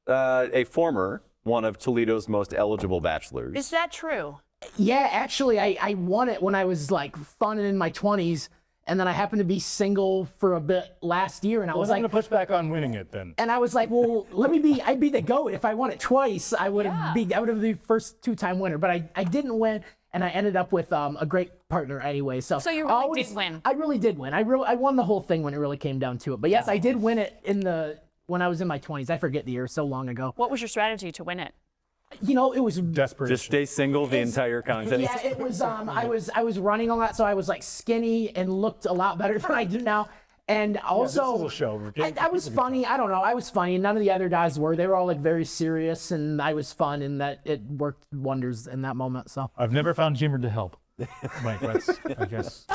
here. A former one of Toledo's most eligible bachelors. Is that true? Yeah, actually, I won it when I was like fun and in my 20s, and then I happened to be single for a bit last year, and I was I'm like, going to push back on winning it then. and I was like, well, I'd be the GOAT. If I won it twice, I would have been the first two-time winner, but I didn't win, and I ended up with a great partner anyway. So you really did win. I really did win. I won the whole thing when it really came down to it. But yes, I did win it when I was in my 20s. I forget the year, so long ago. What was your strategy to win it? You know, it was desperate. Just stay single the entire contest. Yeah, it was. I was running a lot, so I was like skinny and looked a lot better than I do now. And also, this is a show. I was funny. I don't know. I was funny. None of the other guys were. They were all like very serious, and I was fun, and that it worked wonders in that moment. So I've never found humor to help. Mike, that's, I guess.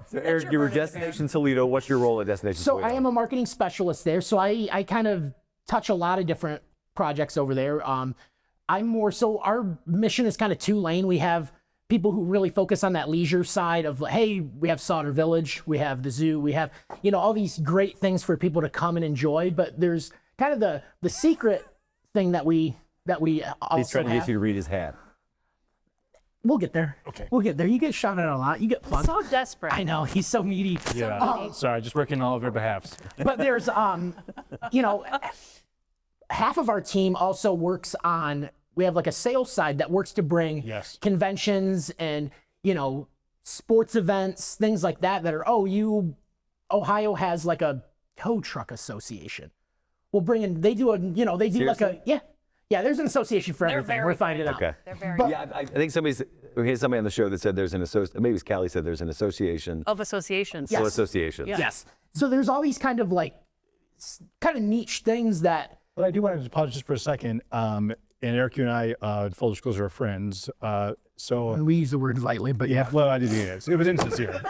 So Eric, you were Destination Toledo. What's your role at Destination So Toledo? I am a marketing specialist there. So I kind of touch a lot of different projects over there. So our mission is kind of two-lane. We have people who really focus on that leisure side of, hey, we have Sauter Village, we have the zoo, we have, all these great things for people to come and enjoy. But there's kind of the secret thing that we also He's trying to have. get you to read his hat. We'll get there. Okay. We'll get there. You get shot at a lot. You get fun. So desperate. I know. He's so needy. Yeah. Sorry, just working all of your behalfs. But there's, half of our team also works on, we have like a sales side that works to bring conventions and, sports events, things like that are, Ohio has like a tow truck association. We'll bring in, they do Seriously? like there's an association for everything. We're finding out. Okay. They're very Yeah, I think we had somebody on the show that said there's an association. Maybe it was Callie said there's an association. of associations. Full associations. Yes. So there's all these kind of niche things that. But I do want to pause just for a second. And Eric, you and I, full disclosure, are friends. And we use the word lightly, but yeah. Well, I did it. It was insincere.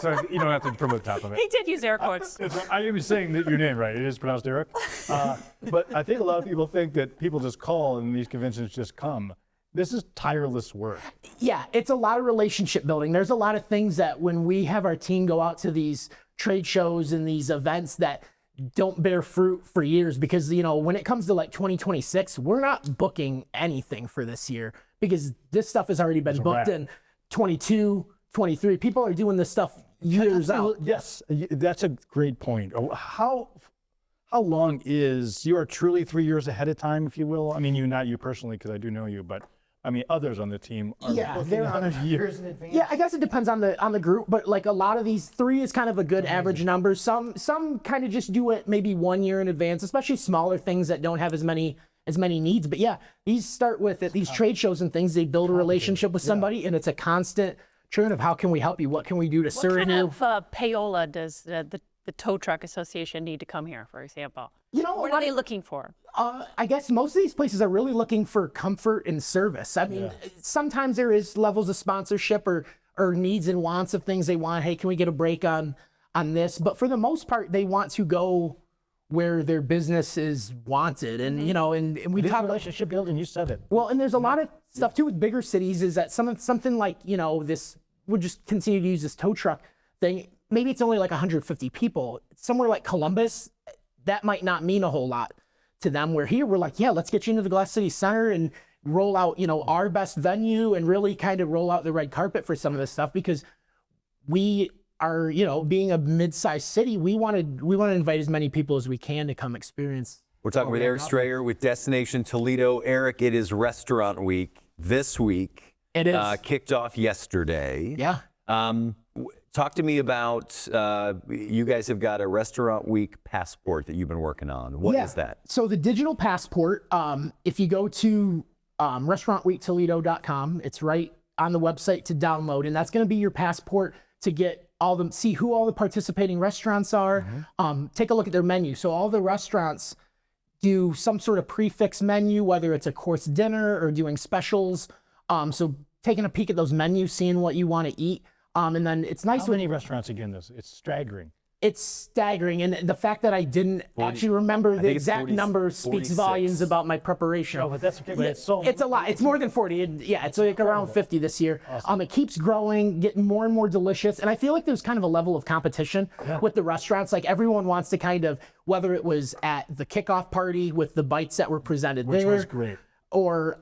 So you don't have to promote the top of it. He did use air quotes. I am saying that your name right. It is pronounced Eric. But I think a lot of people think that people just call and these conventions just come. This is tireless work. Yeah, it's a lot of relationship building. There's a lot of things that when we have our team go out to these trade shows and these events that don't bear fruit for years, because when it comes to 2026, we're not booking anything for this year because this stuff has already been booked in 22, 23. People are doing this stuff years out. Yes, that's a great point. How long is, you are truly 3 years ahead of time, if you will? I mean, not you personally, because I do know you, but I mean, others on the team are booking on years in advance. Yeah, I guess it depends on the group, but a lot of these, 3 is kind of a good average number. Some kind of just do it maybe 1 year in advance, especially smaller things that don't have as many needs. But yeah, these start with at these trade shows and things. They build a relationship with somebody, and it's a constant churn of how can we help you? What can we do to serve you? What kind of payola does the Tow Truck Association need to come here, for example? What are they looking for? I guess most of these places are really looking for comfort and service. I mean, sometimes there is levels of sponsorship or needs and wants of things they want. Hey, can we get a break on this? But for the most part, they want to go where their business is wanted. And, and we talk relationship building, you said it. Well, and there's a lot of stuff too with bigger cities is that something like, this, we'll just continue to use this tow truck thing. Maybe it's only like 150 people. Somewhere like Columbus, that might not mean a whole lot to them. Where here, we're like, let's get you into the Glass City Center and roll out, our best venue and really kind of roll out the red carpet for some of this stuff, because we are, being a mid-sized city, we want to invite as many people as we can to come experience. We're talking with Eric Strayer with Destination Toledo. Eric, it is Restaurant Week this week. It is. Kicked off yesterday. Yeah. Talk to me about, you guys have got a Restaurant Week passport that you've been working on. What is that? So the digital passport, if you go to restaurantweektoledo.com. It's right on the website to download, and that's going to be your passport to get see who all the participating restaurants are. Take a look at their menu. So all the restaurants do some sort of prefix menu, whether it's a course dinner or doing specials. So taking a peek at those menus, seeing what you want to eat. And then it's nice. How many restaurants again? It's staggering. It's staggering, and the fact that I didn't actually remember the exact number speaks volumes about my preparation. Oh, but that's okay. But it's so it's a lot. It's more than 40. Yeah, it's like around 50 this year. Awesome. It keeps growing, getting more and more delicious, and I feel like there's kind of a level of competition with the restaurants. Like everyone wants to kind of, whether it was at the kickoff party with the bites that were presented which there, was great, or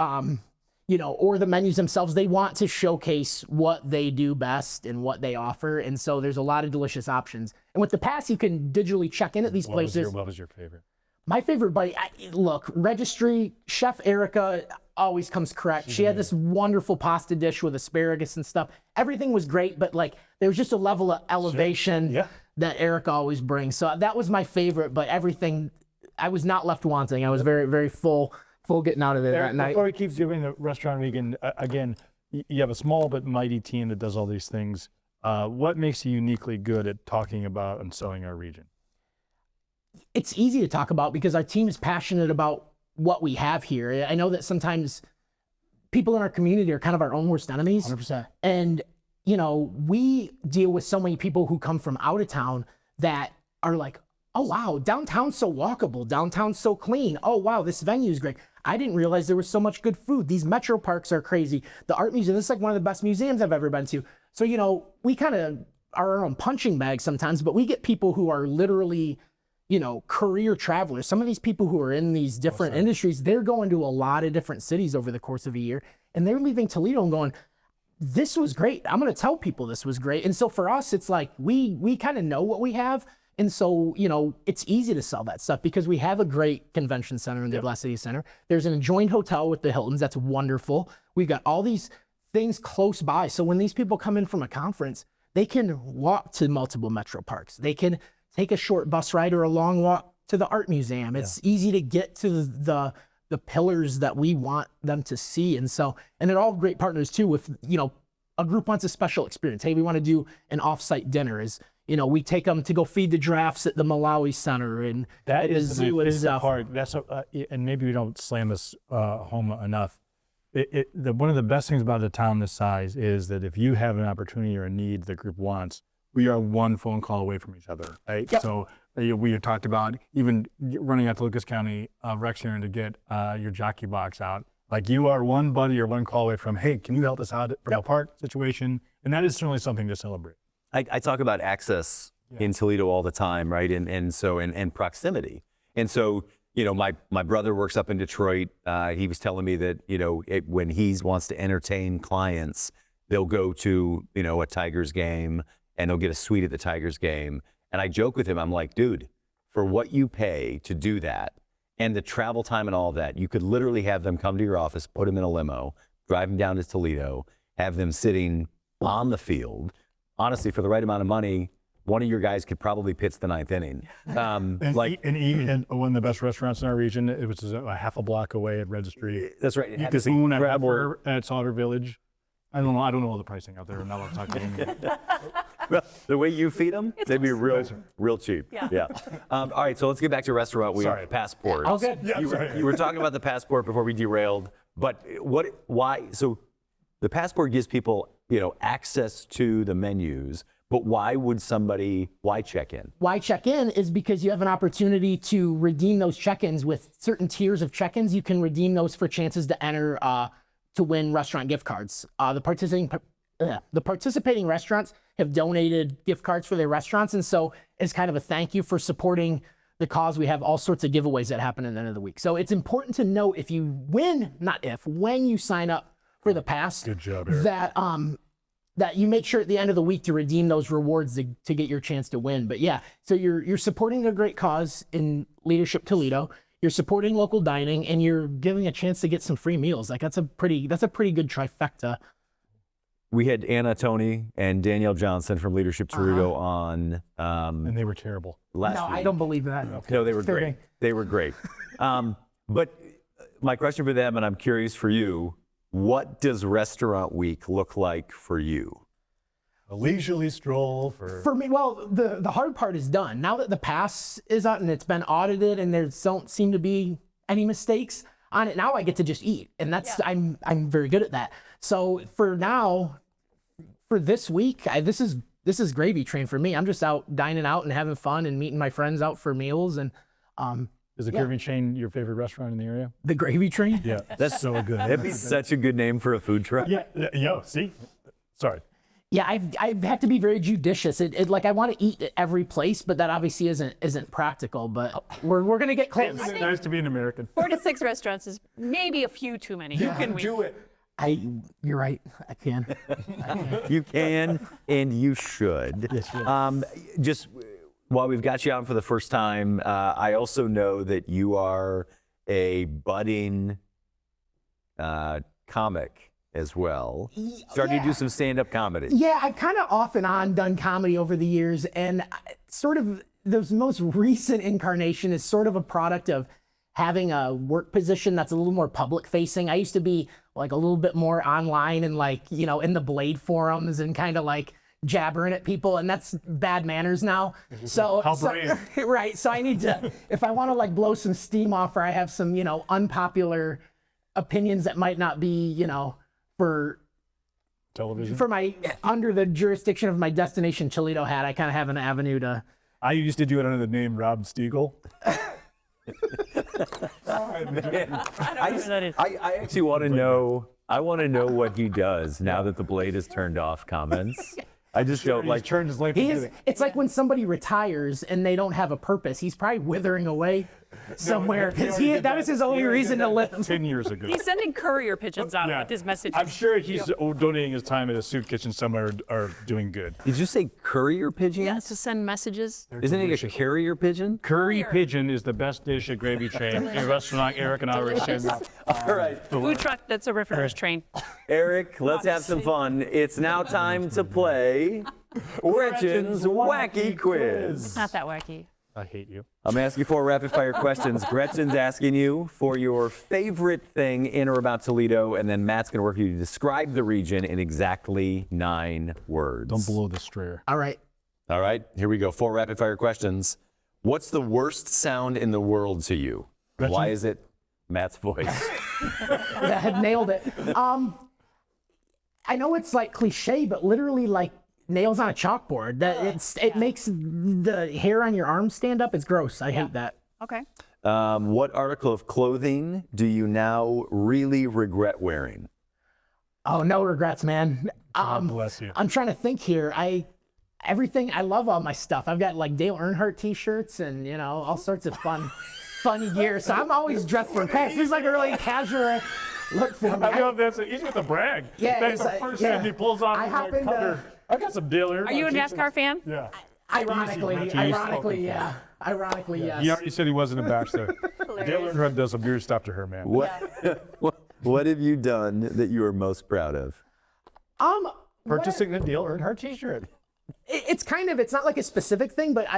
or the menus themselves, they want to showcase what they do best and what they offer. And so there's a lot of delicious options. And with the pass, you can digitally check in at these places. What was your favorite? My favorite bite, look, registry, Chef Erica always comes correct. She had this wonderful pasta dish with asparagus and stuff. Everything was great, but like there was just a level of elevation that Erica always brings. So that was my favorite, but everything, I was not left wanting. I was very, very full getting out of there that night. Before we keep doing the restaurant week, and again, you have a small but mighty team that does all these things. What makes you uniquely good at talking about and selling our region? It's easy to talk about because our team is passionate about what we have here. I know that sometimes people in our community are kind of our own worst enemies. 100%. And, we deal with so many people who come from out of town that are like, oh, wow, downtown's so walkable. Downtown's so clean. Oh, wow, this venue is great. I didn't realize there was so much good food. These metro parks are crazy. The art museum, this is like one of the best museums I've ever been to. So, we kind of are our own punching bag sometimes, but we get people who are literally, career travelers. Some of these people who are in these different industries, they're going to a lot of different cities over the course of a year, and they're leaving Toledo and going, this was great. I'm going to tell people this was great. And so for us, it's like we kind of know what we have. And so, it's easy to sell that stuff because we have a great convention center in the Blast City Center. There's an adjoined hotel with the Hiltons. That's wonderful. We've got all these things close by. So when these people come in from a conference, they can walk to multiple metro parks. They can take a short bus ride or a long walk to the art museum. It's easy to get to the pillars that we want them to see. And they're all great partners too with, a group wants a special experience. Hey, we want to do an off-site dinner. We take them to go feed the giraffes at the Malawi Center, and that is the favorite part. That's and maybe we don't slam this home enough. One of the best things about a town this size is that if you have an opportunity or a need the group wants, we are one phone call away from each other, right? Yep. So we had talked about even running out to Lucas County Rec Center to get your jockey box out. Like you are one buddy or one call away from, hey, can you help us out from a park situation? And that is certainly something to celebrate. I talk about access in Toledo all the time, right? And proximity. And so, my brother works up in Detroit. He was telling me that, when he wants to entertain clients, they'll go to, a Tigers game and they'll get a suite at the Tigers game. And I joke with him, I'm like, dude, for what you pay to do that and the travel time and all that, you could literally have them come to your office, put them in a limo, drive them down to Toledo, have them sitting on the field. Honestly, for the right amount of money, one of your guys could probably pitch the ninth inning. And eat in one of the best restaurants in our region. It was a half a block away at Registry. That's right. You could spoon at Heifer at Sauter Village. I don't know all the pricing out there. I'm not allowed to talk to them. Well, the way you feed them, they'd be real cheap. Yeah. All right, so let's get back to restaurant. Passport. Okay. You were talking about the passport before we derailed, but why? So the passport gives people, access to the menus, but why check in? Why check in is because you have an opportunity to redeem those check-ins with certain tiers of check-ins. You can redeem those for chances to enter to win restaurant gift cards. The participating restaurants have donated gift cards for their restaurants, and so as kind of a thank you for supporting the cause, we have all sorts of giveaways that happen at the end of the week. So it's important to note when you sign up for the pass, good job, Eric, that you make sure at the end of the week to redeem those rewards to get your chance to win. But yeah, so you're supporting a great cause in Leadership Toledo. You're supporting local dining, and you're giving a chance to get some free meals. Like that's a pretty good trifecta. We had Anna Tony and Danielle Johnson from Leadership Toledo on. And they were terrible. I don't believe that. No, they were great. They were great. But my question for them, and I'm curious for you, what does Restaurant Week look like for you? A leisurely stroll For me, well, the hard part is done. Now that the pass is out and it's been audited and there don't seem to be any mistakes on it, now I get to just eat. And that's, I'm very good at that. So for now, for this week, this is gravy train for me. I'm just out dining out and having fun and meeting my friends out for meals. And is the Gravy Train your favorite restaurant in the area? The Gravy Train? Yeah, that's so good. That'd be such a good name for a food truck. Yeah, see? Sorry. Yeah, I've had to be very judicious. It like I want to eat at every place, but that obviously isn't practical. But we're gonna get close. It's nice to be an American. 4 to 6 restaurants is maybe a few too many. Yeah, Can we do it. You're right. I can. You can and you should. Yes, yes. Just while we've got you on for the first time, I also know that you are a budding comic as well. Starting to do some stand-up comedy. Yeah, I've kind of off and on done comedy over the years, and sort of the most recent incarnation is sort of a product of having a work position that's a little more public facing. I used to be like a little bit more online and like, you know, in the Blade forums and kind of like jabbering at people, and that's bad manners now. So, right. So I need to, if I want to like blow some steam off, or I have some, you know, unpopular opinions that might not be, you know, for television, for my under the jurisdiction of my Destination Toledo hat, I kind of have an avenue to. I used to do it under the name Rob Stiegel. I actually want to know. I want to know what he does now that the Blade is turned off. Comments. I just don't like. Turned his life. It's like when somebody retires and they don't have a purpose. He's probably withering away somewhere because that was his only reason to live. 10 years ago. He's sending courier pigeons out with his message. I'm sure he's donating his time at a soup kitchen somewhere or doing good. Did you say courier pigeons? Yeah, to send messages. Isn't it a carrier pigeon? Curry pigeon is the best dish at Gravy Train, a restaurant Eric and I were sharing. All right. Food truck that's a reference train. Eric, let's have some fun. It's now time to play Gretchen's Wacky Quiz. Not that wacky. I hate you. I'm asking you 4 rapid fire questions. Gretchen's asking you for your favorite thing in or about Toledo, and then Matt's going to work with you to describe the region in exactly 9 words. Don't blow the strayer. All right. All right, here we go. 4 rapid fire questions. What's the worst sound in the world to you? Gretchen? Why is it Matt's voice? Yeah, I nailed it. I know it's like cliche, but literally like nails on a chalkboard. It makes the hair on your arm stand up. It's gross. I hate that. Okay. What article of clothing do you now really regret wearing? Oh, no regrets, man. God bless you. I'm trying to think here. I love all my stuff. I've got like Dale Earnhardt t-shirts and, you know, all sorts of fun gear. So I'm always dressed for pants. It's like a really casual look for me. I know that's easy with the brag. Yeah, That's the first thing he pulls off. I got some Dale Earnhardt. Are you a NASCAR fan? Yeah. Ironically, yeah. Ironically, yes. He already said he wasn't a bachelor. Dale Earnhardt does some weird stuff to her, man. What have you done that you are most proud of? Purchasing the Dale Earnhardt t-shirt. It's not like a specific thing, but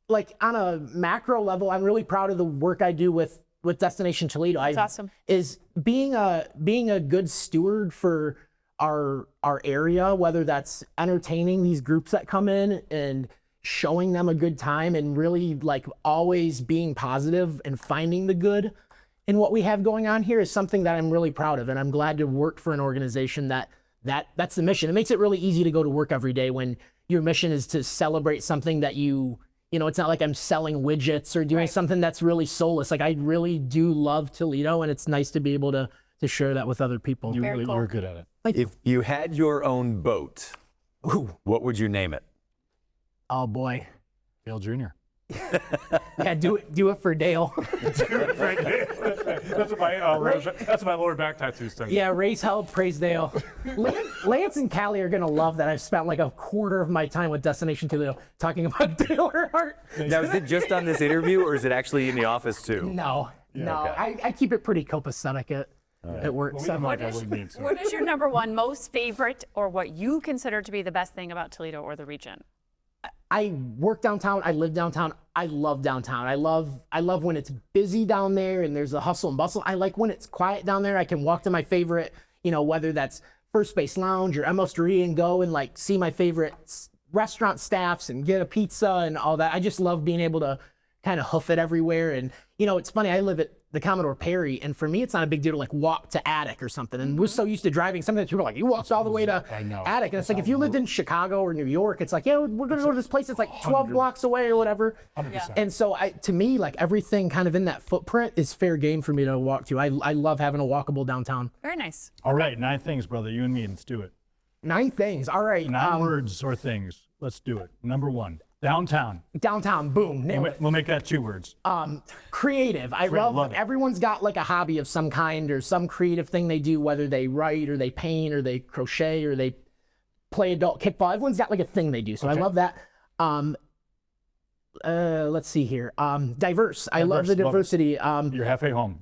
like on a macro level, I'm really proud of the work I do with Destination Toledo. That's awesome. Is being a good steward for our area, whether that's entertaining these groups that come in and showing them a good time, and really like always being positive and finding the good in what we have going on here is something that I'm really proud of, and I'm glad to work for an organization that's the mission. It makes it really easy to go to work every day when your mission is to celebrate something that you know, it's not like I'm selling widgets or doing something that's really soulless. Like I really do love Toledo, and it's nice to be able to share that with other people. You're good at it. If you had your own boat, what would you name it? Oh boy, Dale Jr. Yeah, do it for Dale. That's my lower back tattoo thing. Yeah, raise hell, praise Dale. Lance and Callie are gonna love that I've spent like a quarter of my time with Destination Toledo talking about Dale Earnhardt. Now, is it just on this interview, or is it actually in the office too? No. Okay. I keep it pretty copacetic at work. What is your number one most favorite, or what you consider to be the best thing about Toledo or the region? I work downtown. I live downtown. I love downtown. I love when it's busy down there and there's a hustle and bustle. I like when it's quiet down there. I can walk to my favorite, whether that's First Base Lounge or Emosteria, and go and like see my favorite restaurant staffs and get a pizza and all that. I just love being able to kind of hoof it everywhere. And it's funny, I live at the Commodore Perry, and for me, it's not a big deal to like walk to Attic or something. And we're so used to driving. Sometimes people are like, you walked all the way to Attic. And it's like, if you lived in Chicago or New York, it's like, yeah, we're going to go to this place that's like 12 blocks away or whatever. 100%. And so to me, like everything kind of in that footprint is fair game for me to walk to. I love having a walkable downtown. Very nice. All right, 9 things, brother. You and me, let's do it. 9 things. All right. 9 words or things. Let's do it. Number 1, downtown. Downtown. Boom. Nail it. We'll make that 2 words. Creative. I love everyone's got like a hobby of some kind or some creative thing they do, whether they write or they paint or they crochet or they play adult kickball. Everyone's got like a thing they do. So I love that. Let's see here. Diverse. I love the diversity. You're halfway home.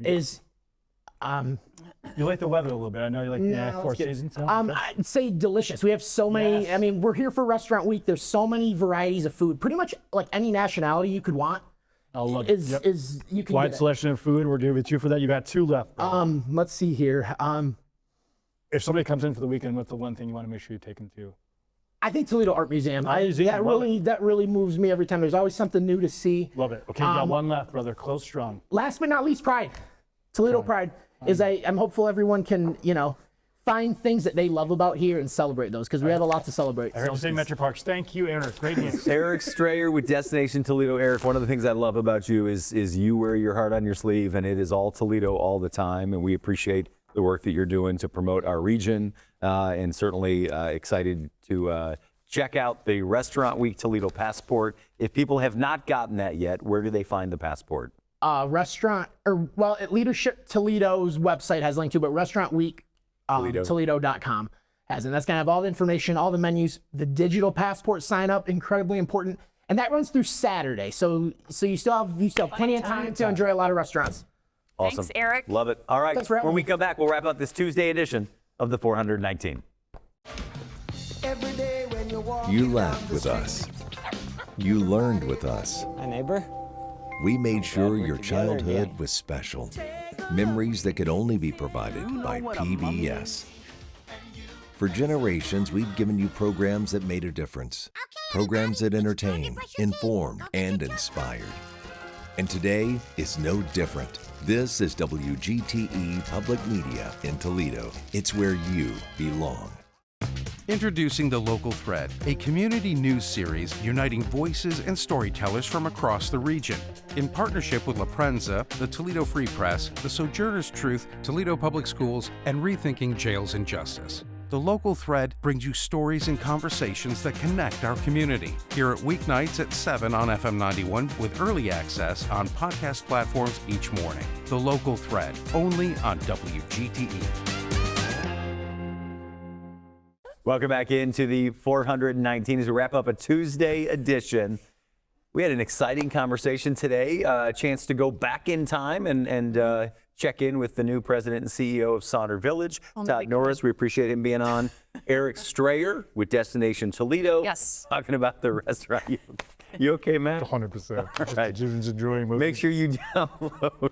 You like the weather a little bit. I know you like 4 seasons. I'd say delicious. We have so many. Yes. I mean, we're here for Restaurant Week. There's so many varieties of food. Pretty much like any nationality you could want. I'll look. Is you can wide get selection of food. We're doing with you for that. You got 2 left. Bro. Let's see here. If somebody comes in for the weekend, what's the one thing you want to make sure you take them to? I think Toledo Art Museum. Museum, that really moves me every time. There's always something new to see. Love it. Okay, you got 1 left, brother. Close strong. Last but not least, Pride. Toledo Pride is I'm hopeful everyone can, find things that they love about here and celebrate those, because we have a lot to celebrate. I heard you say Metro Parks. Thank you, Eric. Great answer. Eric Strayer with Destination Toledo. Eric, one of the things I love about you is you wear your heart on your sleeve, and it is all Toledo all the time, and we appreciate the work that you're doing to promote our region, and certainly excited to check out the Restaurant Week Toledo Passport. If people have not gotten that yet, where do they find the passport? At Leadership Toledo's website has a link to, but Restaurant Week Toledo.com has, and that's gonna have all the information, all the menus, the digital passport sign up, incredibly important, and that runs through Saturday. So you still have plenty of time to enjoy a lot of restaurants. Awesome. Thanks, Eric. Love it. All right. Thanks for having When we me. come back, we'll wrap up this Tuesday edition of the 419. You laughed with us. You learned with us. Hi, neighbor. We made sure your childhood was special. Memories that could only be provided by PBS. For generations, we've given you programs that made a difference. Programs that entertained, informed, and inspired. And today is no different. This is WGTE Public Media in Toledo. It's where you belong. Introducing The Local Thread, a community news series uniting voices and storytellers from across the region. In partnership with La Prensa, the Toledo Free Press, the Sojourner's Truth, Toledo Public Schools, and Rethinking Jails and Justice. The Local Thread brings you stories and conversations that connect our community. Hear it weeknights at 7 on FM 91 with early access on podcast platforms each morning. The Local Thread, only on WGTE. Welcome back into the 419 as we wrap up a Tuesday edition. We had an exciting conversation today, a chance to go back in time and check in with the new president and CEO of Saunder Village, Todd Norris. We appreciate him being on. Eric Strayer with Destination Toledo. Yes. Talking about the restaurant. You okay, Matt? 100%. All right. Just enjoying movies. Make sure you download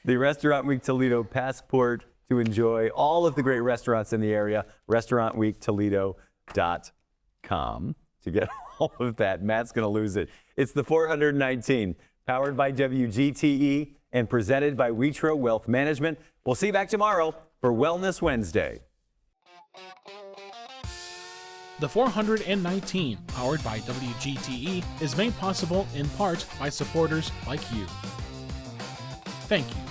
the Restaurant Week Toledo Passport to enjoy all of the great restaurants in the area. restaurantweektoledo.com to get all of that. Matt's going to lose it. It's the 419, powered by WGTE and presented by Witro Wealth Management. We'll see you back tomorrow for Wellness Wednesday. The 419, powered by WGTE, is made possible in part by supporters like you. Thank you